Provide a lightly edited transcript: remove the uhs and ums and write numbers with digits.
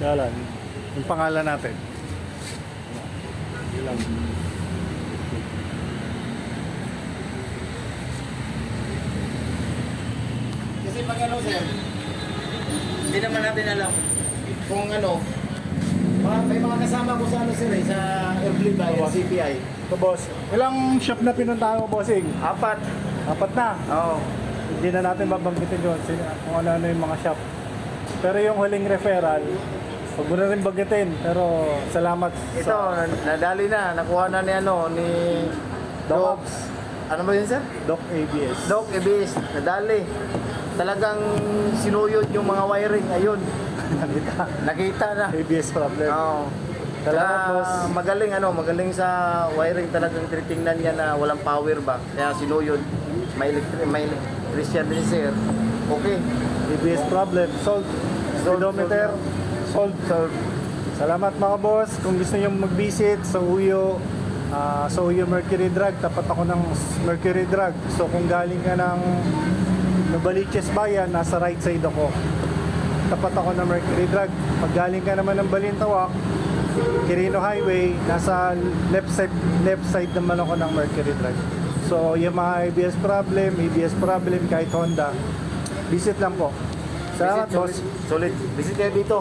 Kaya lang, yung pangalan natin. Yun lang. Kasi pag ano sir, hindi naman natin alam kung ano, may mga kasama ko sa ano sir sa Airblade by CPI. So boss, ilang shop na pinuntahan mo, bossing? 4. Apat na. Oo. Hindi na natin babanggitin yun kung ano-ano yung mga shop. Pero yung huling referral, huwag mo na rin bagitin. Pero salamat Ito, nadali na, nakuha na ni ano, ni Doc. Ano ba yun sir? Doc ABS. Doc Ebis, nadali. Talagang sinuyod yung mga wiring, ayun. Nakita na. ABS problem. Oo. Salamat, boss. Magaling sa wiring, talagang tinitingnan niya na walang power ba. Kaya sinuyod. May electrician din sir. Okay. ABS problem. Solved. Speedometer. Solved. Salamat mga boss. Kung gusto niyo mag-visit sa Uyo, sa Uyo Mercury Drug, tapat ako ng Mercury Drug. So kung galing ka ng Novaliches Bayan, nasa right side ako. Tapat ako ng Mercury Drug. Pag galing ka naman ng Balintawak, Quirino Highway, nasa left side naman ako ng Mercury Drug. So yung mga ABS problem, kahit Honda, visit lang po. Salamat boss. Solid. Visit kayo dito.